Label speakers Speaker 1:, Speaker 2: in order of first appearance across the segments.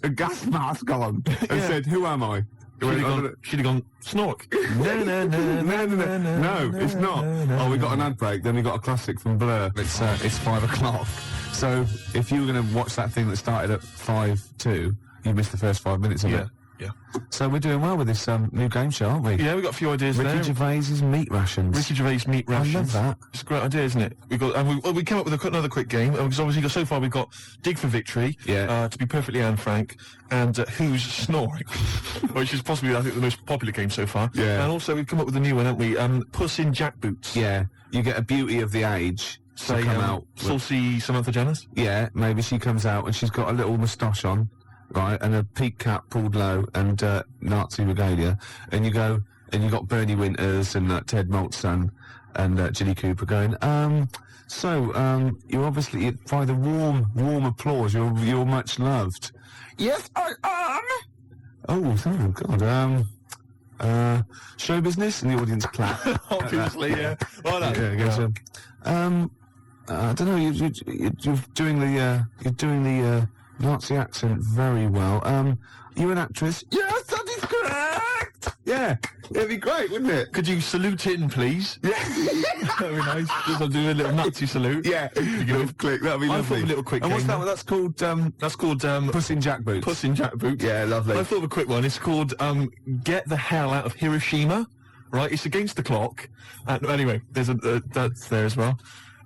Speaker 1: a gas mask on and said, "Who am I?"
Speaker 2: She'd have gone, Snork.
Speaker 1: No, it's not. Oh, we got an ad break, then we got a classic from Blur. It's 5 o'clock. So, if you were going to watch that thing that started at 5:02, you missed the first 5 minutes of it.
Speaker 2: Yeah.
Speaker 1: So we're doing well with this new game show, aren't we?
Speaker 2: Yeah, we got a few ideas there.
Speaker 1: Ricky Gervais's meat rations.
Speaker 2: Ricky Gervais meat rations.
Speaker 1: I love that.
Speaker 2: It's a great idea, isn't it? We came up with another quick game, because obviously so far we've got Dig for Victory, to be perfectly frank, and Who's Snoring, which is possibly, I think, the most popular game so far.
Speaker 1: Yeah.
Speaker 2: And also we've come up with a new one, haven't we? Puss in Jackboots.
Speaker 1: Yeah. You get a beauty of the age to come out.
Speaker 2: Saucy Samantha Janus?
Speaker 1: Yeah, maybe she comes out and she's got a little moustache on. Right, and a peak cap pulled low, and Nazi regalia, and you got Bernie Winters and Ted Maltson and Ginny Cooper going, you're obviously, by the warm applause, you're much loved. Yes, I am! Oh God, show business, and the audience clap.
Speaker 2: Obviously, yeah. Well done.
Speaker 1: I don't know, you're doing the Nazi accent very well. You're an actress? Yes, that is correct! Yeah, it'd be great, wouldn't it?
Speaker 2: Could you salute in, please?
Speaker 1: Yeah.
Speaker 2: That'd be nice. Just I'll do a little Nazi salute.
Speaker 1: Yeah, little click, that'd be lovely.
Speaker 2: I thought of a little quick
Speaker 1: and
Speaker 2: game.
Speaker 1: What's that one? That's called, Puss in Jackboots.
Speaker 2: Puss in Jackboots.
Speaker 1: Yeah, lovely.
Speaker 2: I thought of a quick one. It's called, Get the Hell Out of Hiroshima. Right, it's against the clock. Anyway, there's that's there as well.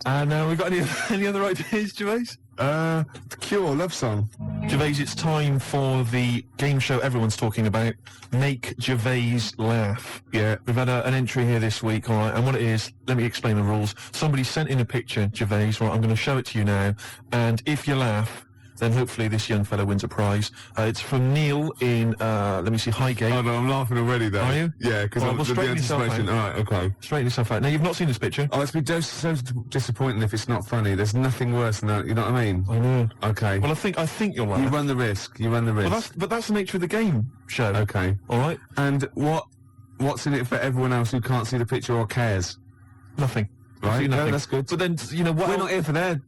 Speaker 2: And, we got any other ideas, Gervais?
Speaker 1: The Cure, Love Song.
Speaker 2: Gervais, it's time for the game show everyone's talking about, Make Gervais Laugh.
Speaker 1: Yeah.
Speaker 2: We've had an entry here this week, alright, and what it is, let me explain the rules. Somebody sent in a picture, Gervais, right, I'm going to show it to you now, and if you laugh, then hopefully this young fellow wins a prize. It's from Neil in, let me see, Highgate.
Speaker 1: Oh no, I'm laughing already though.
Speaker 2: Are you?
Speaker 1: Yeah, because
Speaker 2: Well, straighten yourself out.
Speaker 1: Alright, okay.
Speaker 2: Straighten yourself out. Now, you've not seen this picture.
Speaker 1: Oh, it's been so disappointing if it's not funny. There's nothing worse than that, you know what I mean?
Speaker 2: I know.
Speaker 1: Okay.
Speaker 2: Well, I think you'll laugh.
Speaker 1: You run the risk.
Speaker 2: But that's the nature of the game show.
Speaker 1: Okay.
Speaker 2: Alright?
Speaker 1: And what's in it for everyone else who can't see the picture or cares?
Speaker 2: Nothing.
Speaker 1: Right,
Speaker 2: Nothing.
Speaker 1: no, that's good.
Speaker 2: But then, what
Speaker 1: We're
Speaker 2: else?
Speaker 1: not here for their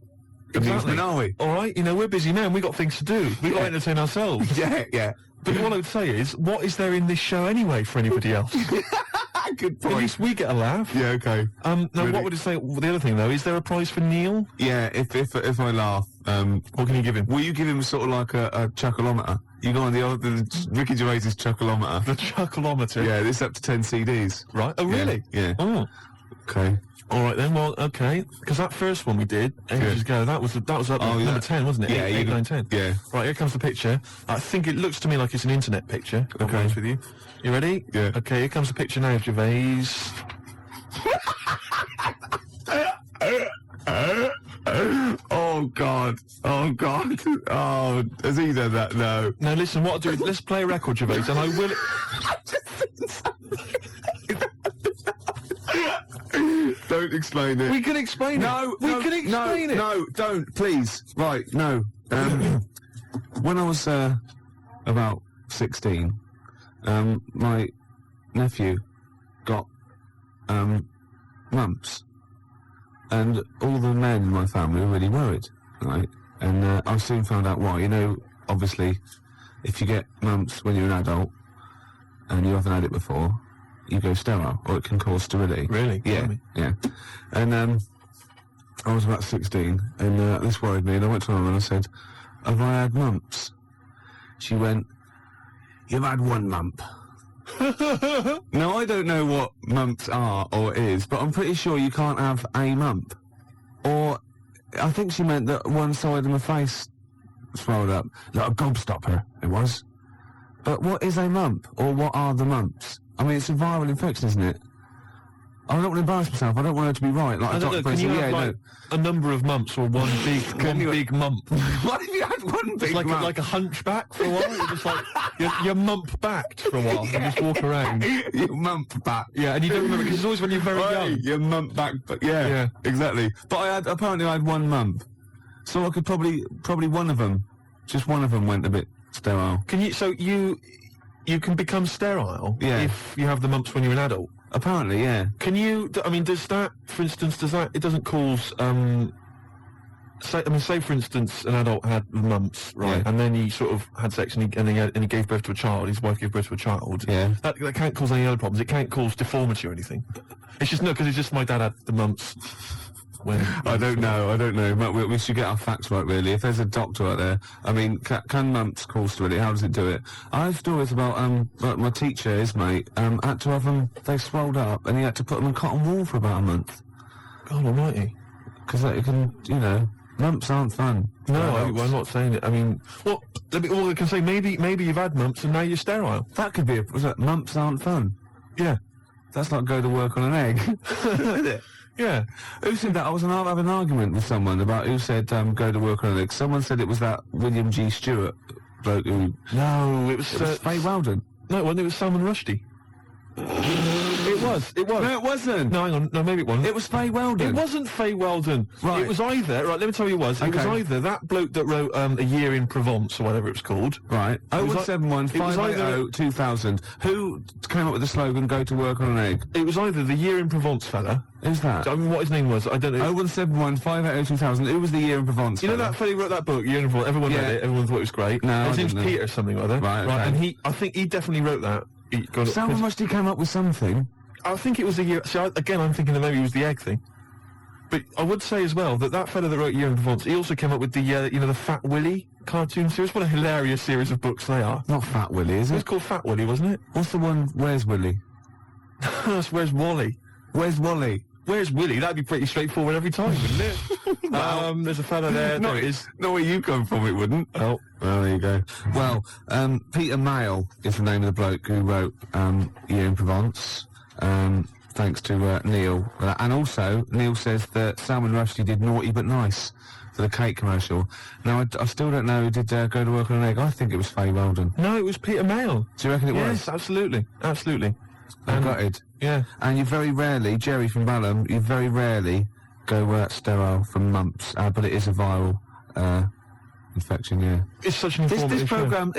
Speaker 1: amusement, are we?
Speaker 2: Alright, we're busy men, we got things to do. We got to entertain ourselves.
Speaker 1: Yeah.
Speaker 2: But what I would say is, what is there in this show anyway for anybody else?
Speaker 1: Good point.
Speaker 2: At least we get a laugh.
Speaker 1: Yeah, okay.
Speaker 2: Now,
Speaker 1: Really?
Speaker 2: what would it say? Well, the other thing, though, is there a prize for Neil?
Speaker 1: Yeah, if I laugh,
Speaker 2: What can you give him?
Speaker 1: will you give him sort of like a chuckleometer? You go on the Ricky Gervais's chuckleometer.
Speaker 2: The chuckleometer.
Speaker 1: Yeah, this up to 10 CDs.
Speaker 2: Right? Oh, really?
Speaker 1: Yeah.
Speaker 2: Oh.
Speaker 1: Okay.
Speaker 2: Alright then, well, okay. Because that first one we did, ages ago, that was up number 10, wasn't it?
Speaker 1: Yeah,
Speaker 2: 8, 9, 10.
Speaker 1: Yeah.
Speaker 2: Right, here comes the picture. I think it looks to me like it's an internet picture, to be honest with you. You ready?
Speaker 1: Yeah.
Speaker 2: Okay, here comes the picture now, Gervais.
Speaker 1: Oh God. Oh, has he done that? No.
Speaker 2: Now listen, what I'll do is, let's play a record, Gervais, and I will...
Speaker 1: Don't explain it.
Speaker 2: We can explain it. We can explain it.
Speaker 1: No, don't, please. Right, no. When I was about 16, my nephew got mumps, and all the men in my family were really worried, right? And I soon found out why. Obviously, if you get mumps when you're an adult and you haven't had it before, you go sterile, or it can cause sterility.
Speaker 2: Really?
Speaker 1: Yeah, yeah. And I was about 16, and this worried me, and I went to her and I said, have I had mumps? She went, you've had one mump. Now, I don't know what mumps are or is, but I'm pretty sure you can't have a mump. Or, I think she meant that one side of my face swelled up. Like a gobstopper, it was. But what is a mump, or what are the mumps? I mean, it's a viral infection, isn't it? I don't want to embarrass myself. I don't want her to be right. Like
Speaker 2: I don't know, can you have a number of mumps or one big mump?
Speaker 1: What if you had one big
Speaker 2: It's
Speaker 1: mump?
Speaker 2: like a hunchback for a while? You're just like, you're mump-backed for a while and just walk around.
Speaker 1: You mump back.
Speaker 2: Yeah, and you don't remember, because it's always when you're very young.
Speaker 1: You mump back, but yeah, exactly. But apparently I had one mump. So I could probably one of them, just one of them went a bit sterile.
Speaker 2: You can become sterile if you have the mumps when you're an adult?
Speaker 1: Apparently, yeah.
Speaker 2: Can you, I mean, does that, for instance, it doesn't cause, say for instance, an adult had mumps, right,
Speaker 1: Yeah.
Speaker 2: and then he sort of had sex and he gave birth to a child. His wife gave birth to a child.
Speaker 1: Yeah.
Speaker 2: That can't cause any other problems. It can't cause deformity or anything. It's just because it's just my dad had the mumps.
Speaker 1: I don't know. But we should get our facts right, really. If there's a doctor out there, I mean, can mumps cause sterility? How does it do it? I have stories about like my teacher, his mate, had to have them. They swelled up, and he had to put them in cotton wool for about a month
Speaker 2: God Almighty.
Speaker 1: because it can, mumps aren't fun.
Speaker 2: No, I'm not saying it. I mean, well, all I can say, maybe you've had mumps and now you're sterile.
Speaker 1: That could be was that mumps aren't fun.
Speaker 2: Yeah.
Speaker 1: That's like go to work on an egg. Is it?
Speaker 2: Yeah.
Speaker 1: Who said that? I was having an argument with someone about who said go to work on an egg. Someone said it was that William G. Stewart bloke who...
Speaker 2: No, it was
Speaker 1: Faye Weldon.
Speaker 2: No, it wasn't. It was Salman Rushdie. It was.
Speaker 1: No, it wasn't.
Speaker 2: No, hang on. No, maybe it wasn't.
Speaker 1: It was Faye Weldon.
Speaker 2: It wasn't Faye Weldon.
Speaker 1: Right.
Speaker 2: It was either, right, let me tell you what it was. It was
Speaker 1: Okay.
Speaker 2: either that bloke that wrote A Year in Provence, or whatever it was called.
Speaker 1: Right.
Speaker 2: It was
Speaker 1: 0171
Speaker 2: it was either-
Speaker 1: 580 2000. Who came up with the slogan, go to work on an egg?
Speaker 2: It was either the Year in Provence fella.
Speaker 1: Who's that?
Speaker 2: I mean, what his name was, I don't know.
Speaker 1: 0171 580 2000. Who was the year in Provence?
Speaker 2: You know
Speaker 1: fella?
Speaker 2: that fella who wrote that book, Year in Provence? Everyone
Speaker 1: Yeah.
Speaker 2: read it, everyone thought it was great.
Speaker 1: No,
Speaker 2: His
Speaker 1: I
Speaker 2: name's
Speaker 1: didn't know.
Speaker 2: Peter something or other.
Speaker 1: Right, okay.
Speaker 2: And I think he definitely wrote that.
Speaker 1: Salman Rushdie came up with something.
Speaker 2: I think it was the year. See, again, I'm thinking that maybe it was the egg thing. But I would say as well that fella that wrote Year in Provence, he also came up with the, the Fat Willy cartoon series. What a hilarious series of books they are.
Speaker 1: Not Fat Willy, is
Speaker 2: It was
Speaker 1: it?
Speaker 2: called Fat Willy, wasn't it?
Speaker 1: What's the one, Where's Willy?
Speaker 2: That's Where's Wally?
Speaker 1: Where's Wally?
Speaker 2: Where's Willy? That'd be pretty straightforward every time, wouldn't it? There's a fella there.
Speaker 1: No,
Speaker 2: There it is.
Speaker 1: Not where you come from, it wouldn't.
Speaker 2: Oh.
Speaker 1: Well, there you go. Well, Peter Mayle is the name of the bloke who wrote Year in Provence. Thanks to Neil. And also, Neil says that Salman Rushdie did Naughty But Nice for the cake commercial. Now, I still don't know who did go to work on an egg. I think it was Faye Weldon.
Speaker 2: No, it was Peter Mayle.
Speaker 1: Do you reckon it
Speaker 2: Yes,
Speaker 1: was?
Speaker 2: absolutely. Absolutely.
Speaker 1: I'm gutted.
Speaker 2: Yeah.
Speaker 1: And you very rarely, Jerry from Balham, you very rarely go sterile from mumps, but it is a viral infection, yeah.
Speaker 2: It's such an informative
Speaker 1: This
Speaker 2: show.
Speaker 1: programme,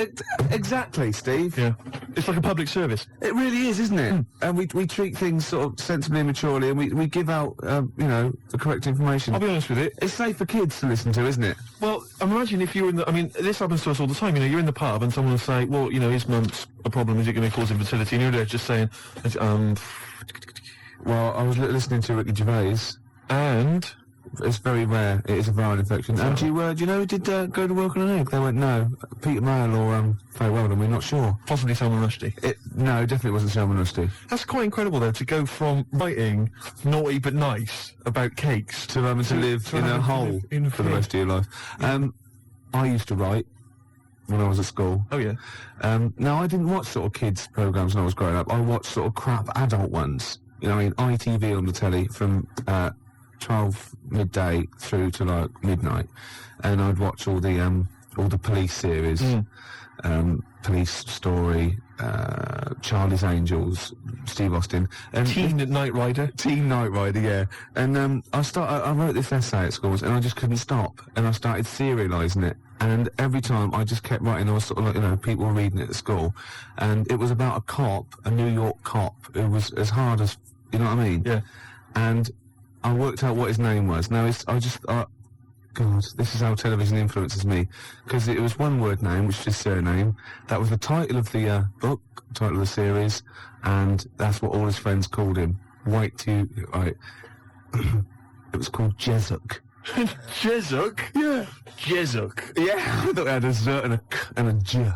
Speaker 1: exactly, Steve.
Speaker 2: Yeah. It's like a public service.
Speaker 1: It really is, isn't it? And we treat things sort of sensibly and maturely, and we give out, the correct information.
Speaker 2: I'll be honest with it.
Speaker 1: It's safe for kids to listen to, isn't it?
Speaker 2: Well, imagine if you were in the... I mean, this happens to us all the time. You're in the pub and someone will say, well, is mumps a problem? Is it going to cause infertility? And you're there just saying,
Speaker 1: Well, I was listening to Ricky Gervais.
Speaker 2: and...
Speaker 1: It's very rare. It is a viral infection. And do you know who did go to work on an egg? They went, no. Peter Mayle or Faye Weldon, we're not sure.
Speaker 2: Possibly Salman Rushdie.
Speaker 1: No, it definitely wasn't Salman Rushdie.
Speaker 2: That's quite incredible, though, to go from writing Naughty But Nice about cakes
Speaker 1: To live
Speaker 2: to
Speaker 1: in a
Speaker 2: having to
Speaker 1: hole
Speaker 2: live in
Speaker 1: for the
Speaker 2: fear.
Speaker 1: rest of your life. I used to write when I was at school.
Speaker 2: Oh, yeah.
Speaker 1: Now, I didn't watch sort of kids' programmes when I was growing up. I watched sort of crap adult ones. ITV on the telly from 12 midday through to like midnight, and I'd watch all the police series, Police Story, Charlie's Angels, Steve Austin, and
Speaker 2: Teen Knight Rider.
Speaker 1: Teen Knight Rider, yeah. And I wrote this essay at schools, and I just couldn't stop, and I started serialising it. And every time I just kept writing, I was sort of like, people were reading it at school, and it was about a cop, a New York cop, who was as hard as, you know what I mean?
Speaker 2: Yeah.
Speaker 1: And I worked out what his name was. Now, God, this is how television influences me. Because it was one word name, which is his surname. That was the title of the book, title of the series, and that's what all his friends called him. Right. It was called Jezuk.
Speaker 2: Jezuk?
Speaker 1: Yeah.
Speaker 2: Jezuk.
Speaker 1: Yeah, I thought it had a Z and a J.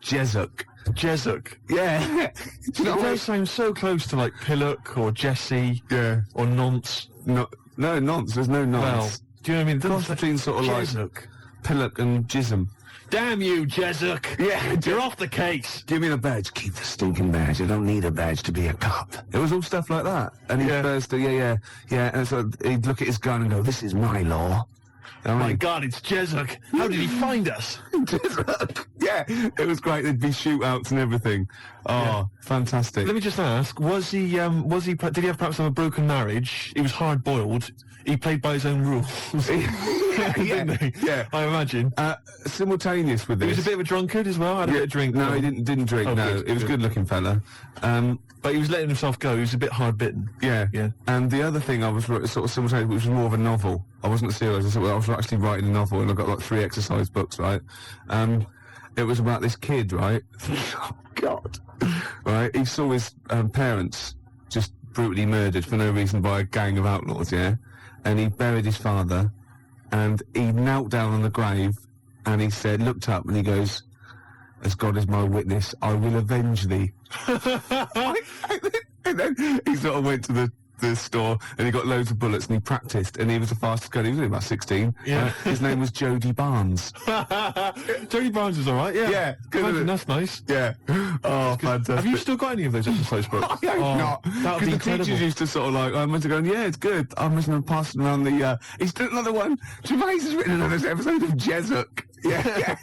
Speaker 1: Jezuk.
Speaker 2: Jezuk.
Speaker 1: Yeah. Do you know
Speaker 2: It
Speaker 1: what?
Speaker 2: does sound so close to, like, Pillock or Jesse
Speaker 1: Yeah.
Speaker 2: or Nonce.
Speaker 1: No, nonce. There's no
Speaker 2: Well,
Speaker 1: nonce.
Speaker 2: do you know what I mean?
Speaker 1: Cross between sort of like
Speaker 2: Jezuk.
Speaker 1: Pillock and Jism.
Speaker 2: Damn you, Jezuk.
Speaker 1: Yeah,
Speaker 2: You're off the case.
Speaker 1: Give me the badge. Keep the stinking badge. I don't need a badge to be a cop. It was all stuff like that. And he'd
Speaker 2: Yeah.
Speaker 1: first, yeah. And so he'd look at his gun and go, "This is my law." You know what I
Speaker 2: My
Speaker 1: mean?
Speaker 2: God, it's Jezuk. How did he find us?
Speaker 1: Yeah, it was great. There'd be shootouts and everything. Oh, fantastic.
Speaker 2: Let me just ask, did he have perhaps a broken marriage? He was hard-boiled. He played by his own rules. Didn't he?
Speaker 1: Yeah.
Speaker 2: I imagine.
Speaker 1: Simultaneous with
Speaker 2: He
Speaker 1: this.
Speaker 2: was a bit of a drunkard as well. Had a bit of drink.
Speaker 1: No, he didn't drink.
Speaker 2: Oh,
Speaker 1: no,
Speaker 2: good,
Speaker 1: he was a
Speaker 2: good.
Speaker 1: good-looking fella.
Speaker 2: But he was letting himself go. He was a bit hard bitten.
Speaker 1: Yeah.
Speaker 2: Yeah.
Speaker 1: And the other thing I was sort of simultaneous, which was more of a novel. I wasn't serious. I was actually writing a novel, and I got like 3 exercise books, right? It was about this kid, right? Oh God. Right? He saw his parents just brutally murdered for no reason by a gang of outlaws, yeah? And he buried his father, and he knelt down on the grave, and he said, looked up, and he goes, "As God is my witness, I will avenge thee." And then he sort of went to the store, and he got loads of bullets, and he practiced, and he was the fastest gun. He was only about 16.
Speaker 2: Yeah.
Speaker 1: His name was Jody Barnes.
Speaker 2: Jody Barnes is all right. Yeah.
Speaker 1: Yeah, good,
Speaker 2: Imagine,
Speaker 1: isn't it?
Speaker 2: that's nice.
Speaker 1: Yeah. Oh, fantastic.
Speaker 2: Have you still got any of those exercise books?
Speaker 1: I hope not.
Speaker 2: That would
Speaker 1: Because
Speaker 2: be
Speaker 1: the
Speaker 2: incredible.
Speaker 1: teachers used to sort of like, I must have gone, yeah, it's good. I must have been passing around the, he's done another one. Gervais has written another episode of Jezuk. Yeah.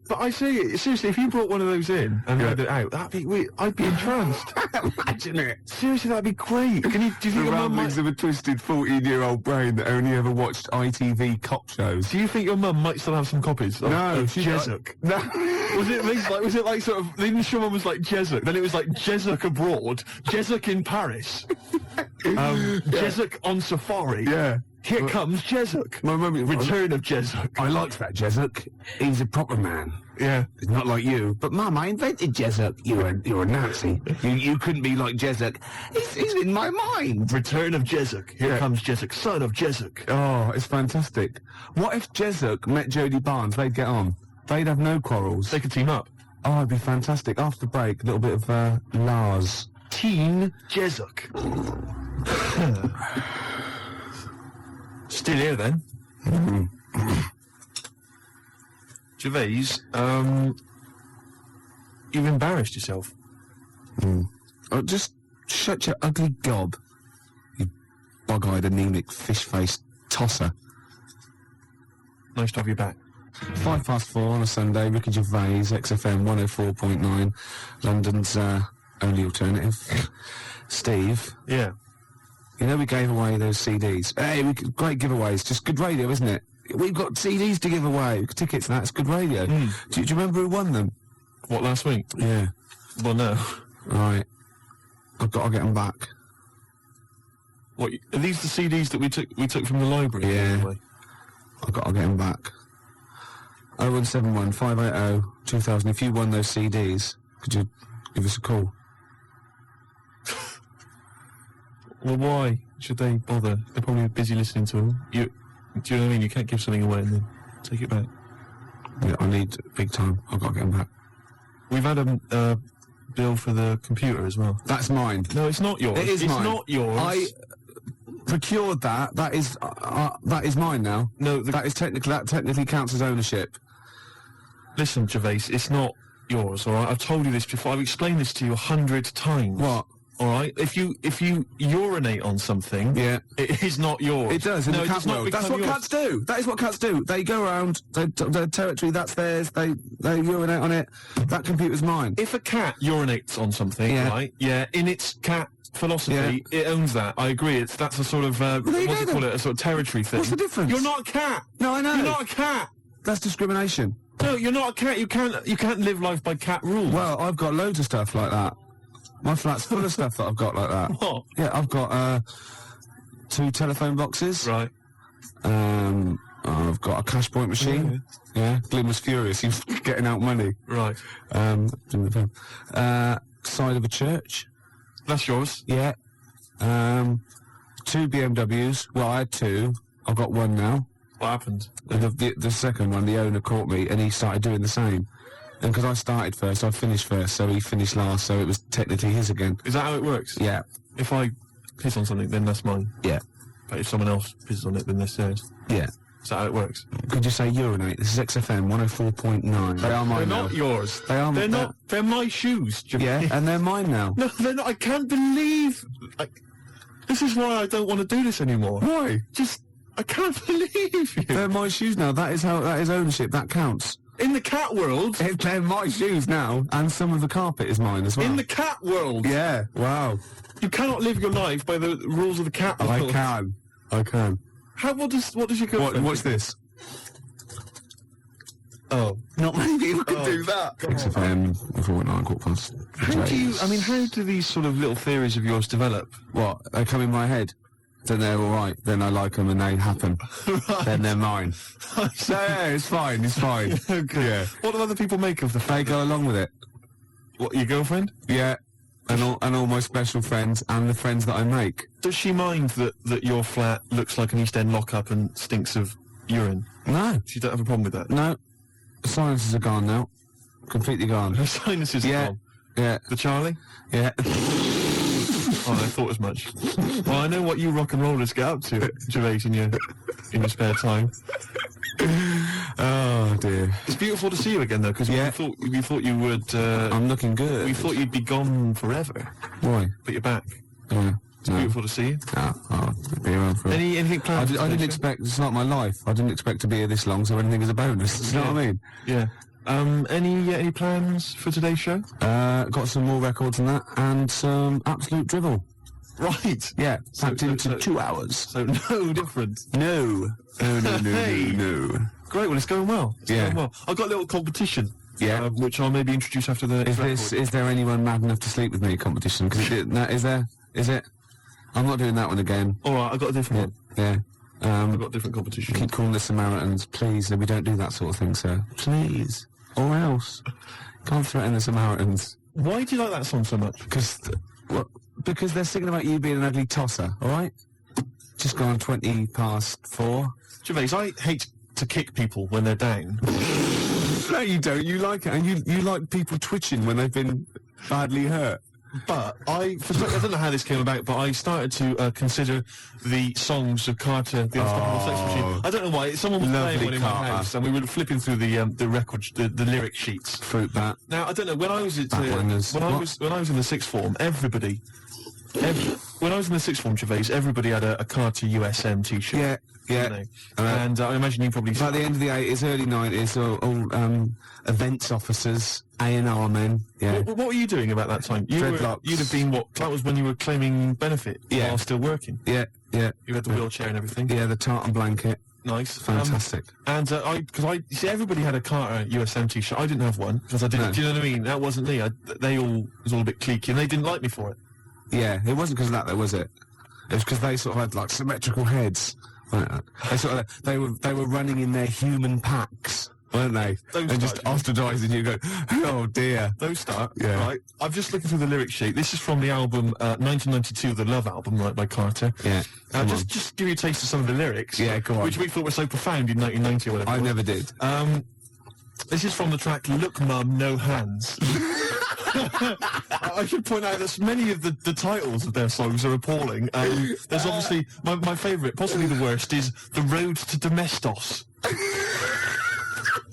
Speaker 2: But I say, seriously, if you brought one of those in and
Speaker 1: Yeah.
Speaker 2: read it out, I'd be entranced.
Speaker 1: Imagine it.
Speaker 2: Seriously, that'd be great. Do you
Speaker 1: The
Speaker 2: think your mum
Speaker 1: ramblings
Speaker 2: might?
Speaker 1: of a twisted 14-year-old brain that only ever watched ITV cop shows.
Speaker 2: Do you think your mum might still have some copies of
Speaker 1: she's
Speaker 2: Jezuk?
Speaker 1: No.
Speaker 2: Was it like sort of? Then your mum was like Jezuk. Then it was like Jezuk abroad, Jezuk in Paris, Jezuk on safari.
Speaker 1: Yeah.
Speaker 2: Here comes Jezuk.
Speaker 1: My mum...
Speaker 2: Return of Jezuk.
Speaker 1: I liked that Jezuk. He's a proper man.
Speaker 2: Yeah.
Speaker 1: He's not like you. But Mum, I invented Jezuk. You're a Nazi. You couldn't be like Jezuk. He's in my mind.
Speaker 2: Return of Jezuk. Here
Speaker 1: Yeah.
Speaker 2: comes Jezuk, son of Jezuk.
Speaker 1: Oh, it's fantastic. What if Jezuk met Jodie Barnes? They'd get on. They'd have no quarrels.
Speaker 2: They could team up.
Speaker 1: Oh, it'd be fantastic. After the break, a little bit of Lars.
Speaker 2: Teen Jezuk. Still here then. Gervais, you've embarrassed yourself.
Speaker 1: Oh, just shut your ugly gob. You bug-eyed, anemic, fish-faced tosser.
Speaker 2: Nice to have you back.
Speaker 1: 4:05 on a Sunday, Ricky Gervais, XFM 104.9, London's only alternative. Steve,
Speaker 2: Yeah.
Speaker 1: you know we gave away those CDs. Hey, great giveaways, just good radio, isn't it? We've got CDs to give away, tickets and that, it's good radio. Do you remember who won them?
Speaker 2: What, last week?
Speaker 1: Yeah.
Speaker 2: Well, no.
Speaker 1: Right. I've got to get them back.
Speaker 2: What, are these the CDs that we took from the library?
Speaker 1: Yeah.
Speaker 2: Anyway?
Speaker 1: I've got to get them back. 0171 580 2000. If you won those CDs, could you give us a call?
Speaker 2: Well, why should they bother? They're probably busy listening to them. Do you know what I mean? You can't give something away and then take it back.
Speaker 1: Yeah, I need big time. I've got to get them back.
Speaker 2: We've had a bill for the computer as well.
Speaker 1: That's mine.
Speaker 2: No, it's not yours.
Speaker 1: It is
Speaker 2: it's
Speaker 1: mine.
Speaker 2: not yours.
Speaker 1: I procured that. That is mine now.
Speaker 2: No,
Speaker 1: that technically counts as ownership.
Speaker 2: Listen, Gervais, it's not yours, all right? I've told you this before. I've explained this to you 100 times.
Speaker 1: What?
Speaker 2: All right? If you urinate on something,
Speaker 1: Yeah.
Speaker 2: it is not yours.
Speaker 1: It does in
Speaker 2: no,
Speaker 1: the
Speaker 2: it
Speaker 1: cat
Speaker 2: does not
Speaker 1: world. That's
Speaker 2: become
Speaker 1: what
Speaker 2: yours.
Speaker 1: cats do. That is what cats do. They go around their territory. That's theirs. They urinate on it. That computer's mine.
Speaker 2: If a cat urinates on something,
Speaker 1: Yeah.
Speaker 2: right? Yeah, in its cat philosophy, it owns that. I agree. That's a sort of
Speaker 1: you
Speaker 2: what do you
Speaker 1: go
Speaker 2: call
Speaker 1: then.
Speaker 2: it? A sort of territory thing.
Speaker 1: What's the difference?
Speaker 2: You're not a cat.
Speaker 1: No, I know.
Speaker 2: You're not a cat.
Speaker 1: That's discrimination.
Speaker 2: No, you're not a cat. You can't live life by cat rules.
Speaker 1: Well, I've got loads of stuff like that. My flat's full of stuff that I've got like that.
Speaker 2: What?
Speaker 1: Yeah, I've got 2 telephone boxes.
Speaker 2: Right.
Speaker 1: I've got a cash point machine. Yeah. Glyn was furious. He was getting out money.
Speaker 2: Right.
Speaker 1: Side of a church.
Speaker 2: That's yours.
Speaker 1: Yeah. 2 BMWs. Well, I had 2. I've got 1 now.
Speaker 2: What happened?
Speaker 1: The second one, the owner caught me, and he started doing the same. And because I started first, I finished first, so he finished last, so it was technically his again.
Speaker 2: Is that how it works?
Speaker 1: Yeah.
Speaker 2: If I piss on something, then that's mine.
Speaker 1: Yeah.
Speaker 2: But if someone else pisses on it, then that's theirs.
Speaker 1: Yeah.
Speaker 2: Is that how it works?
Speaker 1: Could you say urinate? This is XFM 104.9. They are mine
Speaker 2: They're
Speaker 1: now.
Speaker 2: not yours.
Speaker 1: They are
Speaker 2: They're
Speaker 1: they're-
Speaker 2: not. They're my shoes. Jimmy.
Speaker 1: Yeah, and they're mine now.
Speaker 2: No, they're not. I can't believe. This is why I don't want to do this anymore.
Speaker 1: Why?
Speaker 2: I can't believe you.
Speaker 1: They're my shoes now. That is ownership. That counts.
Speaker 2: In the cat world.
Speaker 1: They're my shoes now, and some of the carpet is mine as well.
Speaker 2: In the cat world.
Speaker 1: Yeah. Wow.
Speaker 2: You cannot live your life by the rules of the cat world.
Speaker 1: I can.
Speaker 2: How? What does your girlfriend?
Speaker 1: What's this?
Speaker 2: Oh.
Speaker 1: Not many people can do that. XFM, 49, quarter past.
Speaker 2: How do these sort of little theories of yours develop?
Speaker 1: What? They come in my head. Then they're all right. Then I like them and they happen.
Speaker 2: Right.
Speaker 1: Then they're mine. Yeah, it's fine. It's fine.
Speaker 2: Okay.
Speaker 1: Yeah.
Speaker 2: What do other people make of the
Speaker 1: They
Speaker 2: fact?
Speaker 1: go along with it.
Speaker 2: What, your girlfriend?
Speaker 1: Yeah. And all my special friends and the friends that I make.
Speaker 2: Does she mind that your flat looks like an East End lockup and stinks of urine?
Speaker 1: No.
Speaker 2: She don't have a problem with that?
Speaker 1: No. The silences are gone now. Completely gone.
Speaker 2: Her sinuses
Speaker 1: Yeah.
Speaker 2: are gone.
Speaker 1: Yeah.
Speaker 2: The Charlie?
Speaker 1: Yeah.
Speaker 2: Oh, I thought as much. Well, I know what you rock and rollers get up to, Gervais, in your spare time.
Speaker 1: Oh dear.
Speaker 2: It's beautiful to see you again, though, because
Speaker 1: Yeah.
Speaker 2: we thought you would.
Speaker 1: I'm looking good.
Speaker 2: We thought you'd be gone forever,
Speaker 1: Why?
Speaker 2: but you're back.
Speaker 1: It's
Speaker 2: Beautiful to see you.
Speaker 1: I'll be around for
Speaker 2: Anything planned?
Speaker 1: I didn't expect. It's not my life. I didn't expect to be here this long, so anything is a bonus. You know what I mean?
Speaker 2: Yeah. Any plans for today's show?
Speaker 1: Got some more records than that, and some absolute drivel.
Speaker 2: Right.
Speaker 1: Yeah, packed
Speaker 2: so-
Speaker 1: into
Speaker 2: so-
Speaker 1: 2 hours.
Speaker 2: So no different.
Speaker 1: No. No.
Speaker 2: Hey.
Speaker 1: No.
Speaker 2: Great. Well, it's going well. It's
Speaker 1: Yeah.
Speaker 2: going well. I've got a little competition.
Speaker 1: Yeah.
Speaker 2: Which I'll maybe introduce after the.
Speaker 1: Is there anyone mad enough to sleep with me competition? Because is there? Is it? I'm not doing that one again.
Speaker 2: All right. I've got a different
Speaker 1: Yeah.
Speaker 2: one.
Speaker 1: Yeah.
Speaker 2: I've got a different competition.
Speaker 1: Keep calling the Samaritans, please. We don't do that sort of thing, sir. Please. Or else. Can't threaten the Samaritans.
Speaker 2: Why do you like that song so much?
Speaker 1: Because they're singing about you being an ugly tosser, alright? Just gone 20 past 4.
Speaker 2: Gervais, I hate to kick people when they're down.
Speaker 1: No, you don't. You like it. And you like people twitching when they've been badly hurt.
Speaker 2: But I don't know how this came about, but I started to consider the songs of Carter, the Unstoppable Sex Machine. I don't know why. Someone was
Speaker 1: Lovely
Speaker 2: playing one in my
Speaker 1: Carter.
Speaker 2: house, and we were flipping through the record, the lyric sheets.
Speaker 1: Fruit bat.
Speaker 2: Now I don't know when I was at
Speaker 1: Backwinders.
Speaker 2: when I was in the sixth form, when I was in the sixth form, Gervais, everybody had a Carter USM T-shirt.
Speaker 1: Yeah, yeah.
Speaker 2: You know? And I imagine you probably.
Speaker 1: By the end of the 80s, early 90s, all events officers, A&R men. Yeah.
Speaker 2: What were you doing about that time?
Speaker 1: Dreadlocks.
Speaker 2: You'd have been what? That was when you were claiming benefit
Speaker 1: Yeah.
Speaker 2: while still working.
Speaker 1: Yeah, yeah.
Speaker 2: You had the wheelchair and everything.
Speaker 1: Yeah, the tartan blanket.
Speaker 2: Nice.
Speaker 1: Fantastic.
Speaker 2: And you see, everybody had a Carter USM T-shirt. I didn't have one because I didn't.
Speaker 1: No.
Speaker 2: Do you know what I mean? That wasn't me. It was all a bit cliquey, and they didn't like me for it.
Speaker 1: Yeah, it wasn't because of that, though, was it? It was because they sort of had like symmetrical heads. They were running in their human packs, weren't they?
Speaker 2: Those
Speaker 1: and just
Speaker 2: types.
Speaker 1: ostracising you. Go, oh dear.
Speaker 2: Those start.
Speaker 1: Yeah.
Speaker 2: Right. I'm just looking through the lyric sheet. This is from the album 1992, the Love album, right, by Carter.
Speaker 1: Yeah. Come on.
Speaker 2: Just give you a taste of some of the lyrics.
Speaker 1: Yeah, go on.
Speaker 2: Which we thought were so profound in 1990 or whatever.
Speaker 1: I
Speaker 2: it was.
Speaker 1: never did.
Speaker 2: This is from the track "Look, Mum, No Hands." I should point out that many of the titles of their songs are appalling. There's obviously my favourite, possibly the worst, is "The Road to Domestos."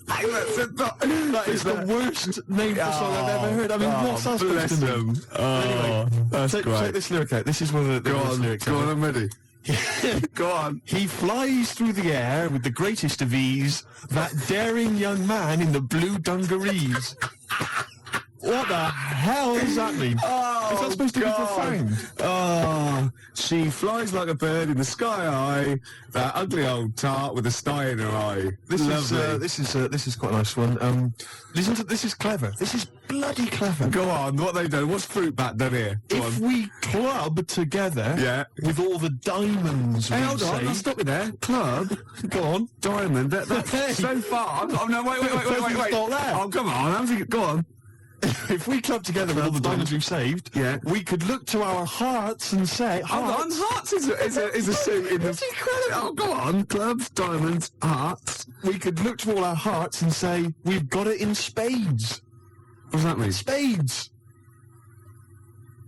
Speaker 2: That is the worst name for a song I've ever heard. I mean, what's that supposed to mean? Anyway,
Speaker 1: that's
Speaker 2: check this lyric out. This is one of the worst lyrics.
Speaker 1: Go on,
Speaker 2: ever.
Speaker 1: I'm ready. Go on.
Speaker 2: He flies through the air with the greatest of ease, that daring young man in the blue dungarees. What the hell does that mean?
Speaker 1: Oh,
Speaker 2: is that supposed to be profound?
Speaker 1: Oh, she flies like a bird in the sky high. That ugly old tart with a sty in her eye.
Speaker 2: This
Speaker 1: Lovely.
Speaker 2: is quite a nice one. Listen to this is clever. This is bloody clever.
Speaker 1: Go on, what they done? What's Fruit Bat done here? Go
Speaker 2: If
Speaker 1: on.
Speaker 2: we club together,
Speaker 1: Yeah.
Speaker 2: with all the diamonds
Speaker 1: Hey,
Speaker 2: we
Speaker 1: hold on, I'll
Speaker 2: saved-
Speaker 1: stop you there. Club,
Speaker 2: Go on.
Speaker 1: diamond, that's
Speaker 2: Hey.
Speaker 1: so far. Oh, no, wait.
Speaker 2: Stop there.
Speaker 1: Oh, come on, how's it, go on.
Speaker 2: If we club together with all the diamonds we've saved,
Speaker 1: Yeah.
Speaker 2: we could look to our hearts and say,
Speaker 1: Hold on, hearts is a suit in the... Oh, go on, clubs, diamonds, hearts.
Speaker 2: we could look to all our hearts and say, we've got it in spades.
Speaker 1: What does that mean?
Speaker 2: Spades.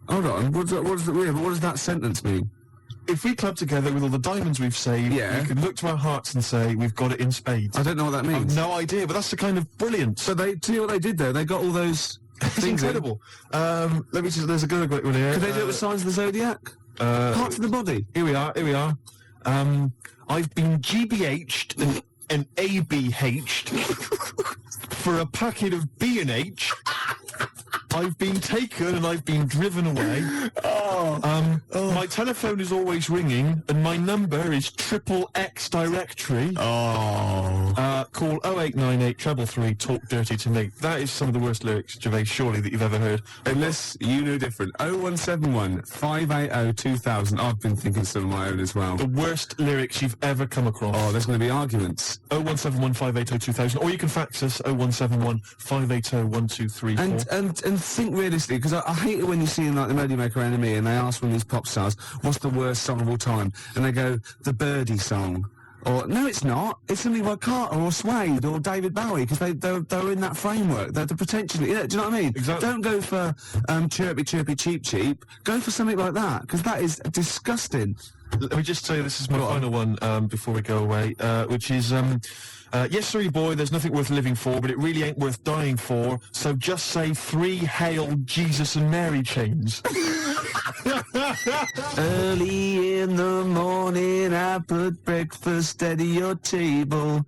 Speaker 1: Hold on, what does that sentence mean?
Speaker 2: If we club together with all the diamonds we've saved,
Speaker 1: Yeah.
Speaker 2: we could look to our hearts and say, we've got it in spades.
Speaker 1: I don't know what that means.
Speaker 2: No idea, but that's the kind of brilliance.
Speaker 1: So they, see what they did there? They got all those
Speaker 2: It's
Speaker 1: things in.
Speaker 2: incredible. Let me see, there's a good one here.
Speaker 1: Could they do it with signs of the zodiac? Parts of the body.
Speaker 2: Here we are. I've been GBH'd and ABH'd for a packet of B&H I've been taken and I've been driven away. My telephone is always ringing, and my number is XXX directory. Call 0898 333 Talk Dirty to Me. That is some of the worst lyrics, Gervais, surely, that you've ever heard.
Speaker 1: Unless you know different. 0171 580 2000. I've been thinking some of my own as well.
Speaker 2: The worst lyrics you've ever come across.
Speaker 1: Oh, there's going to be arguments.
Speaker 2: 0171 580 2000, or you can fax us 0171 580 1234.
Speaker 1: And think realistically, because I hate it when you see like the Melody Maker Enemy and they ask one of these pop stars, what's the worst song of all time? And they go, the Birdie song. Or, no, it's not. It's something like Carter or Suede or David Bowie, because they're in that framework. They're potentially, do you know what I mean?
Speaker 2: Exactly.
Speaker 1: Don't go for Chirpy Chirpy Cheep Cheep. Go for something like that, because that is disgusting.
Speaker 2: Let me just say this is my final one before we go away, which is, yes, sorry, boy, there's nothing worth living for, but it really ain't worth dying for, so just say 3 Hail Jesus and Mary chains.
Speaker 1: Early in the morning, I put breakfast at your table.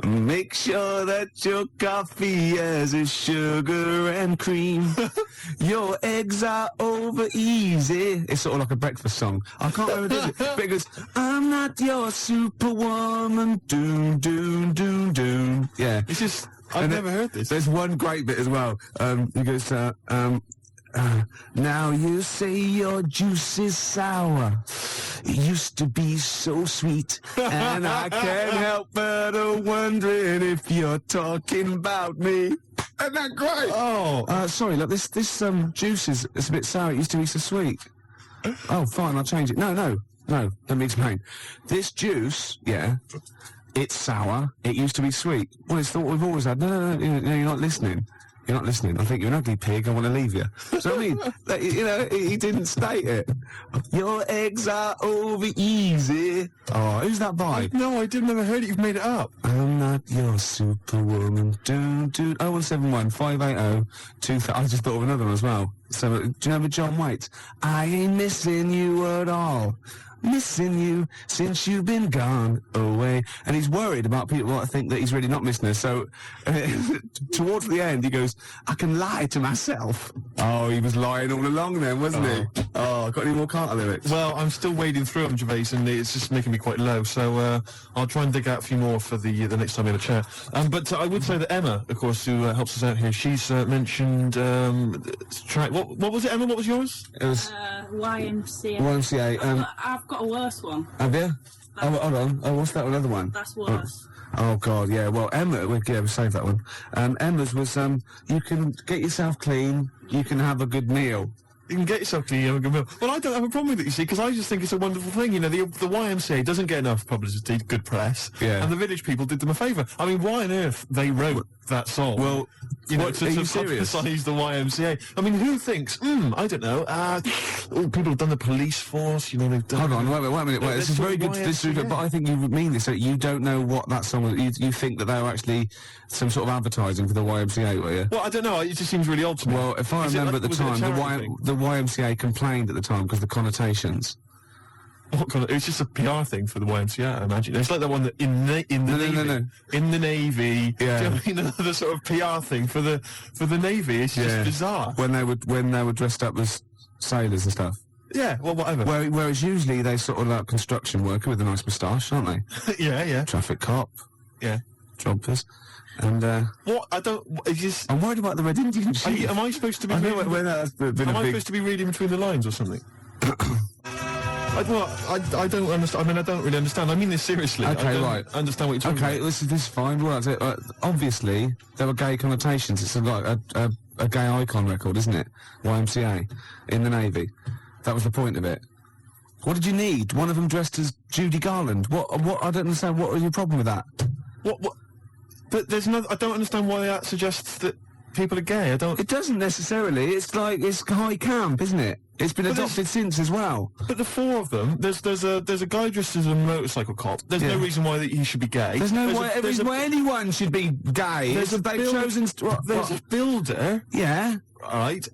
Speaker 1: Make sure that your coffee has a sugar and cream. Your eggs are over easy. It's sort of like a breakfast song. I can't remember it, because I'm not your superwoman. Doom, doom, doom, doom. Yeah.
Speaker 2: This is... I've never heard this.
Speaker 1: There's one great bit as well. He goes, now you say your juice is sour. It used to be so sweet. And I can't help but wondering if you're talking about me. Isn't that great?
Speaker 2: Oh.
Speaker 1: Sorry, look, this juice is a bit sour. It used to be so sweet. Oh, fine, I'll change it. No, let me explain. This juice, yeah, it's sour. It used to be sweet. Well, it's what we've always had. No, you're not listening. You're not listening. I think you're an ugly pig. I want to leave you. So I mean, like, you know, he didn't state it. Your eggs are over easy. Oh, who's that by?
Speaker 2: No, I didn't. Never heard it. You've made it up.
Speaker 1: I'm not your superwoman. 0171 580 2000. I just thought of another one as well. So, do you remember John Waite? I ain't missing you at all. Missing you since you've been gone away. And he's worried about people that think that he's really not missing her. So towards the end he goes, I can lie to myself. Oh, he was lying all along then, wasn't he? Oh, got any more Carter lyrics?
Speaker 2: Well, I'm still wading through them, Gervais, and it's just making me quite low. So I'll try and dig out a few more for the next time we have a chat. But I would say that Emma, of course, who helps us out here, she's mentioned track. What was it, Emma? What was yours?
Speaker 1: It was
Speaker 3: YMCA.
Speaker 1: YMCA.
Speaker 3: I've got a worse one.
Speaker 1: Have you? Oh, hold on. Oh, what's that another one?
Speaker 3: That's worse.
Speaker 1: Oh God, yeah. Well, Emma, we'll save that one. Emma's was you can get yourself clean, you can have a good meal.
Speaker 2: You can get yourself clean, you have a good meal. Well, I don't have a problem with it, you see, because I just think it's a wonderful thing. You know, the YMCA doesn't get enough publicity, good press,
Speaker 1: Yeah.
Speaker 2: and the Village People did them a favour. I mean, why on earth they wrote that song?
Speaker 1: Well,
Speaker 2: you know,
Speaker 1: what,
Speaker 2: to
Speaker 1: are you
Speaker 2: publicise the YMCA. I mean, who thinks? I don't know. People have done the police force. You know, they've done.
Speaker 1: Hold on, wait a minute. Wait, this is very good. This is good, but I think you mean this. So you don't know what that song was. You think that they were actually some sort of advertising for the YMCA, were you?
Speaker 2: Well, I don't know. It just seems really odd to me.
Speaker 1: Well, if I remember at the time, the YMCA complained at the time because the connotations.
Speaker 2: What kind of, it's just a PR thing for the YMCA, I imagine. It's like the one that in the Navy. In the Navy.
Speaker 1: Yeah.
Speaker 2: Do you know what I mean? Another sort of PR thing for the Navy. It's just bizarre.
Speaker 1: When they were dressed up as sailors and stuff.
Speaker 2: Yeah, well, whatever.
Speaker 1: Whereas usually they sort of like construction worker with a nice moustache, aren't they?
Speaker 2: Yeah.
Speaker 1: Traffic cop.
Speaker 2: Yeah.
Speaker 1: Jobbers. And
Speaker 2: what? I don't. It's just.
Speaker 1: I'm worried about the Red Indian chief.
Speaker 2: Am I supposed to be?
Speaker 1: I know
Speaker 2: reading,
Speaker 1: when that's been
Speaker 2: am
Speaker 1: a
Speaker 2: I
Speaker 1: big...
Speaker 2: supposed to be reading between the lines or something? I don't understand. I mean, I don't really understand. I mean this seriously.
Speaker 1: Okay,
Speaker 2: I don't
Speaker 1: right.
Speaker 2: understand what you're talking
Speaker 1: Okay,
Speaker 2: about.
Speaker 1: this is fine. Well, obviously, there were gay connotations. It's like a gay icon record, isn't it? YMCA in the Navy. That was the point of it. What did you need? One of them dressed as Judy Garland. What? I don't understand. What was your problem with that?
Speaker 2: What? But there's no. I don't understand why that suggests that people are gay. I don't.
Speaker 1: It doesn't necessarily. It's like it's high camp, isn't it? It's been adopted since as well.
Speaker 2: But the four of them, there's a guy dressed as a motorcycle cop. There's no reason why he should be gay.
Speaker 1: There's no way anyone should be gay.
Speaker 2: There's a
Speaker 1: They've
Speaker 2: build-
Speaker 1: chosen.
Speaker 2: There's a builder.
Speaker 1: Yeah.
Speaker 2: All right.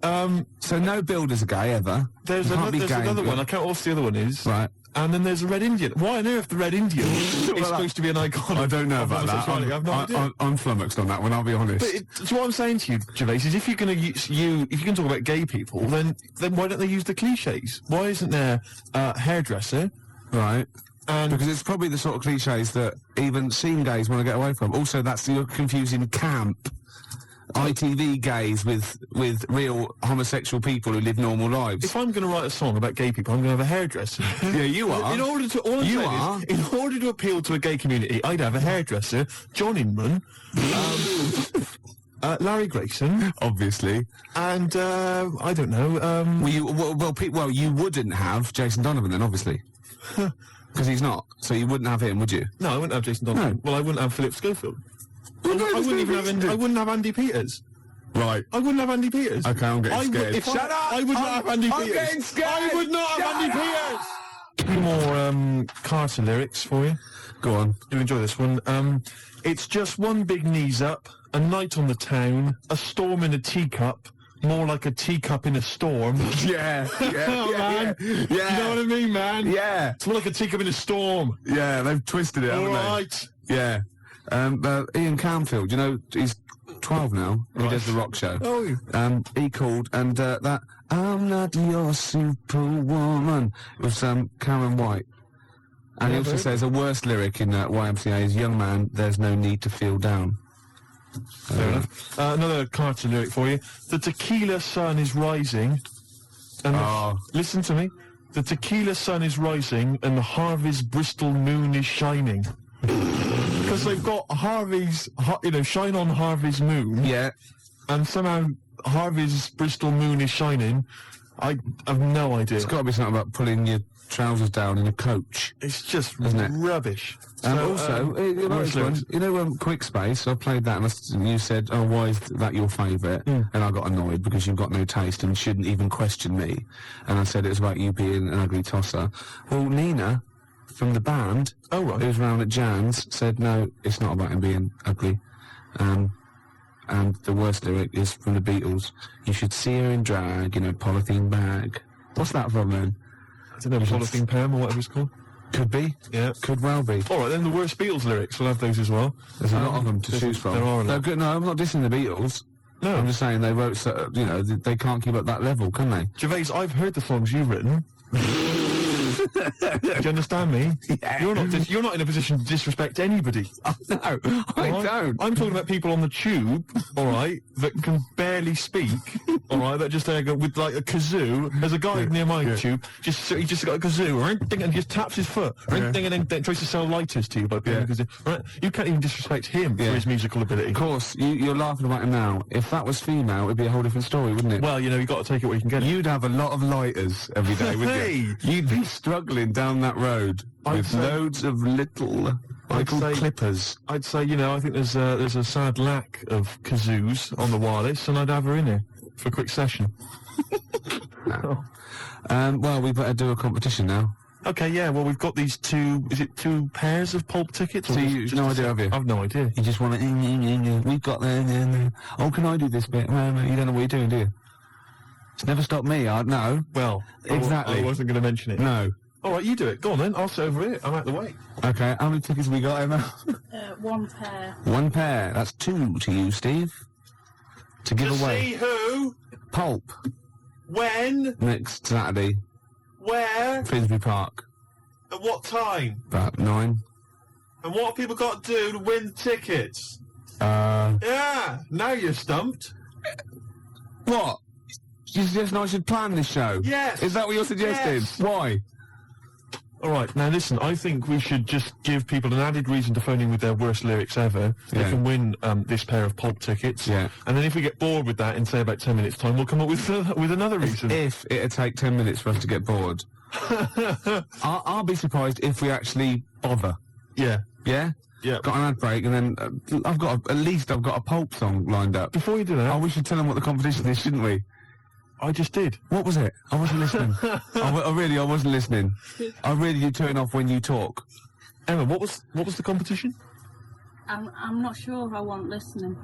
Speaker 1: So no builders are gay ever.
Speaker 2: There's
Speaker 1: You can't
Speaker 2: another,
Speaker 1: be
Speaker 2: there's
Speaker 1: gay.
Speaker 2: another one. I can't what the other one is.
Speaker 1: Right.
Speaker 2: And then there's a Red Indian. Why on earth the Red Indian is supposed to be an icon?
Speaker 1: I
Speaker 2: of-
Speaker 1: don't know
Speaker 2: of
Speaker 1: about that.
Speaker 2: homosexuality? I have no idea.
Speaker 1: I'm flummoxed on that one, I'll be honest.
Speaker 2: But so what I'm saying to you, Gervais, is if you're going to use if you're going to talk about gay people, then why don't they use the cliches? Why isn't there a hairdresser?
Speaker 1: Right.
Speaker 2: And
Speaker 1: Because it's probably the sort of cliches that even scene gays want to get away from. Also, you're confusing camp, ITV gays with real homosexual people who live normal lives.
Speaker 2: if I'm going to write a song about gay people, I'm going to have a hairdresser.
Speaker 1: Yeah, you are.
Speaker 2: In order to, all I'm
Speaker 1: You
Speaker 2: saying
Speaker 1: are.
Speaker 2: is, in order to appeal to a gay community, I'd have a hairdresser, John Inman, Larry Grayson,
Speaker 1: Obviously.
Speaker 2: and I don't know.
Speaker 1: Well, you wouldn't have Jason Donovan then, obviously. Because he's not. So you wouldn't have him, would you?
Speaker 2: No, I wouldn't have Jason Donovan.
Speaker 1: No.
Speaker 2: Well, I wouldn't have Philip Schofield.
Speaker 1: Well,
Speaker 2: I wouldn't even have. I wouldn't have Andy Peters.
Speaker 1: Right.
Speaker 2: I wouldn't have Andy Peters.
Speaker 1: Okay, I'm getting scared.
Speaker 2: Shut up! I would not have Andy
Speaker 1: I'm
Speaker 2: Peters.
Speaker 1: getting scared.
Speaker 2: I would not have
Speaker 1: Shut
Speaker 2: Andy
Speaker 1: up.
Speaker 2: Peters. Two more Carter lyrics for you.
Speaker 1: Go on.
Speaker 2: You'll enjoy this one. It's just one big knees up, a night on the town, a storm in a teacup, more like a teacup in a storm.
Speaker 1: Yeah. Yeah.
Speaker 2: Oh, man.
Speaker 1: Yeah.
Speaker 2: You know what I mean, man?
Speaker 1: Yeah.
Speaker 2: It's more like a teacup in a storm.
Speaker 1: Yeah. They've twisted it, haven't
Speaker 2: All
Speaker 1: they?
Speaker 2: right.
Speaker 1: Yeah. Ian Camfield, you know, he's 12 now. He
Speaker 2: Right.
Speaker 1: does the rock show.
Speaker 2: Oh.
Speaker 1: He called, and that I'm not your superwoman. It was Cameron White. And he
Speaker 2: Yeah,
Speaker 1: also
Speaker 2: very
Speaker 1: says a worse lyric in YMCA is, young man, there's no need to feel down.
Speaker 2: Fair enough. Another Carter lyric for you. The tequila sun is rising. And
Speaker 1: Oh.
Speaker 2: listen to me. The tequila sun is rising and the Harvey's Bristol moon is shining. Because they've got Harvey's, shine on Harvey's moon.
Speaker 1: Yeah.
Speaker 2: And somehow Harvey's Bristol moon is shining. I have no idea.
Speaker 1: It's got to be something about pulling your trousers down in a coach.
Speaker 2: It's just
Speaker 1: Isn't it?
Speaker 2: rubbish.
Speaker 1: You know
Speaker 2: worst
Speaker 1: this one?
Speaker 2: lyrics.
Speaker 1: You know Quick Space? I played that and you said, oh, why is that your favourite? And I got annoyed because you've got no taste and shouldn't even question me. And I said it was about you being an ugly tosser. Well, Nina, from the band,
Speaker 2: Oh, right.
Speaker 1: who was round at Jan's, said, no, it's not about him being ugly. And the worst lyric is from the Beatles. You should see her in drag in a polythene bag. What's that from then?
Speaker 2: I don't know, Polythene Pam or whatever it's called.
Speaker 1: Could be.
Speaker 2: Yeah.
Speaker 1: Could well be.
Speaker 2: All right, then the worst Beatles lyrics. We'll have those as well.
Speaker 1: There's a lot of them to
Speaker 2: there's-
Speaker 1: choose from.
Speaker 2: there are a lot.
Speaker 1: No, good, no, I'm not dissing the Beatles.
Speaker 2: No.
Speaker 1: I'm just saying they wrote, they can't keep up that level, can they?
Speaker 2: Gervais, I've heard the songs you've written. Do you understand me?
Speaker 1: Yeah.
Speaker 2: You're not in a position to disrespect anybody.
Speaker 1: No, I
Speaker 2: all right?
Speaker 1: don't.
Speaker 2: I'm talking about people on the tube, all right, that can barely speak, all right, that just go with like a kazoo. There's a guy near my tube, he just got a kazoo, and just taps his foot, and then tries to sell lighters to you by playing a kazoo. Right? You can't even disrespect him for his musical ability.
Speaker 1: Of course, you're laughing about him now. If that was female, it'd be a whole different story, wouldn't it?
Speaker 2: Well, you've got to take it where you can get it.
Speaker 1: You'd have a lot of lighters every day, wouldn't
Speaker 2: Hey!
Speaker 1: you? You'd be struggling down that road
Speaker 2: I'd
Speaker 1: with
Speaker 2: say-
Speaker 1: loads of little, what they
Speaker 2: I'd
Speaker 1: call
Speaker 2: say-
Speaker 1: clippers.
Speaker 2: I'd say, I think there's a sad lack of kazoos on the wireless, and I'd have her in here for a quick session.
Speaker 1: Well, we better do a competition now.
Speaker 2: Okay, yeah, well, we've got these two pairs of pulp tickets? or
Speaker 1: So
Speaker 2: just-
Speaker 1: you've
Speaker 2: just
Speaker 1: no
Speaker 2: a
Speaker 1: idea,
Speaker 2: set?
Speaker 1: have you?
Speaker 2: I've no idea.
Speaker 1: You just want to, we've got the, oh, can I do this bit? No, you don't know what you're doing, do you? It's never stopped me, no.
Speaker 2: Well,
Speaker 1: Exactly.
Speaker 2: I wasn't going to mention it.
Speaker 1: No.
Speaker 2: All right, you do it. Go on then. I'll sit over here. I'm out the way.
Speaker 1: Okay, how many tickets have we got, Emma?
Speaker 3: One pair.
Speaker 1: One pair. That's two to you, Steve. To give away.
Speaker 2: who,
Speaker 1: Pulp.
Speaker 2: when,
Speaker 1: Next Saturday,
Speaker 2: where,
Speaker 1: Finsbury Park.
Speaker 2: at what time,
Speaker 1: About 9.
Speaker 2: and what have people got to do to win tickets?
Speaker 1: Uh,
Speaker 2: Yeah, now you're stumped.
Speaker 1: what? You suggesting I should plan this show?
Speaker 2: Yes.
Speaker 1: Is that what you're suggesting?
Speaker 2: Yes.
Speaker 1: Why?
Speaker 2: All right, now listen, I think we should just give people an added reason to phone in with their worst lyrics ever. They
Speaker 1: Yeah.
Speaker 2: can win this pair of pulp tickets.
Speaker 1: Yeah.
Speaker 2: And then if we get bored with that in, say, about 10 minutes' time, we'll come up with another reason.
Speaker 1: If it'd take 10 minutes for us to get bored. I'll be surprised if we actually bother.
Speaker 2: Yeah.
Speaker 1: Yeah?
Speaker 2: Yeah.
Speaker 1: Got an ad break and then I've got a Pulp song lined up.
Speaker 2: Before you do that,
Speaker 1: Oh, we should tell them what the competition is, shouldn't we?
Speaker 2: I just did.
Speaker 1: What was it? I wasn't listening. I wasn't listening. I really do turn off when you talk.
Speaker 2: Emma, what was the competition?
Speaker 3: I'm not sure if I want listening.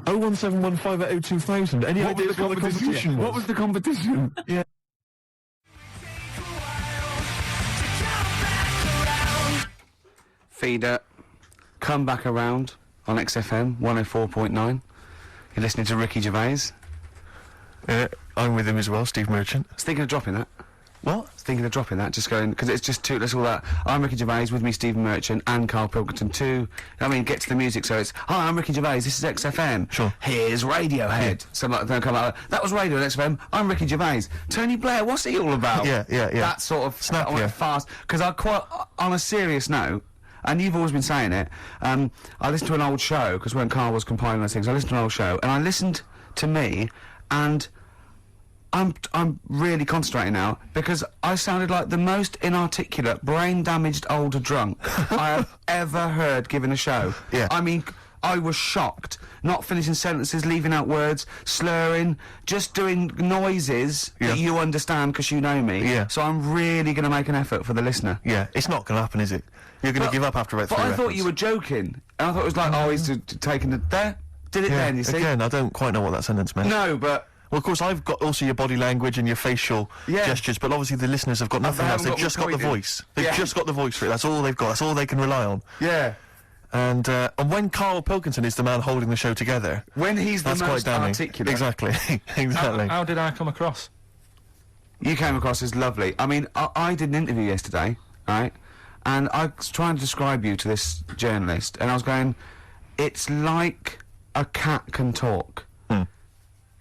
Speaker 2: 01715802000. Any ideas what the competition was?
Speaker 1: What was the competition?
Speaker 2: Yeah.
Speaker 1: Feeder, come back around on XFM 104.9. You're listening to Ricky Gervais.
Speaker 2: I'm with him as well, Steve Merchant.
Speaker 1: I was thinking of dropping that.
Speaker 2: What?
Speaker 1: I was thinking of dropping that, just going, because it's just too, that's all that. I'm Ricky Gervais, with me Stephen Merchant and Carl Pilkington too. I mean, get to the music, so it's, hi, I'm Ricky Gervais, this is XFM.
Speaker 2: Sure.
Speaker 1: Here's Radiohead. Something like that, come out, that was Radio on XFM, I'm Ricky Gervais. Tony Blair, what's he all about?
Speaker 2: Yeah.
Speaker 1: That sort of,
Speaker 2: Snap,
Speaker 1: I went
Speaker 2: yeah.
Speaker 1: fast, because I quite, on a serious note, and you've always been saying it, I listened to an old show, because when Carl was compiling those things, I listened to an old show, and I listened to me, and I'm really concentrating now because I sounded like the most inarticulate, brain-damaged older drunk I have ever heard given a show.
Speaker 2: Yeah.
Speaker 1: I mean, I was shocked. Not finishing sentences, leaving out words, slurring, just doing noises
Speaker 2: Yeah.
Speaker 1: that you understand because you know me.
Speaker 2: Yeah.
Speaker 1: So I'm really going to make an effort for the listener.
Speaker 2: Yeah, it's not going to happen, is it? You're going to give up after about 3
Speaker 1: But I
Speaker 2: records.
Speaker 1: thought you were joking. And I thought it was like, oh, he's taking it there. Did it
Speaker 2: Yeah,
Speaker 1: then, you see?
Speaker 2: again, I don't quite know what that sentence meant.
Speaker 1: No, but...
Speaker 2: Well, of course, I've got also your body language and your facial
Speaker 1: Yeah.
Speaker 2: gestures, but obviously the listeners have got nothing else.
Speaker 1: haven't
Speaker 2: They've
Speaker 1: got
Speaker 2: just
Speaker 1: what
Speaker 2: got the
Speaker 1: we did.
Speaker 2: voice. They've
Speaker 1: Yeah.
Speaker 2: just got the voice for it. That's all they've got. That's all they can rely on.
Speaker 1: Yeah.
Speaker 2: And when Carl Pilkington is the man holding the show together,
Speaker 1: When he's the
Speaker 2: that's quite
Speaker 1: most
Speaker 2: damning.
Speaker 1: articulate.
Speaker 2: Exactly. Exactly.
Speaker 4: How did I come across?
Speaker 1: You came across as lovely. I mean, I did an interview yesterday, right? And I was trying to describe you to this journalist, and I was going, it's like a cat can talk.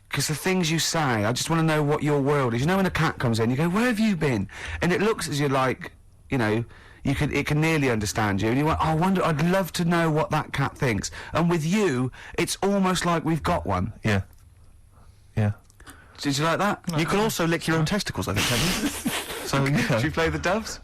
Speaker 1: Because the things you say, I just want to know what your world is. You know when a cat comes in, you go, where have you been? And it looks as you're like, you know, it can nearly understand you. And you went, oh, I wonder, I'd love to know what that cat thinks. And with you, it's almost like we've got one.
Speaker 2: Yeah. Yeah.
Speaker 1: Did you like that?
Speaker 2: You can also lick your own testicles, I think, can't you? So,
Speaker 1: Should
Speaker 2: yeah.
Speaker 1: you play the Doves?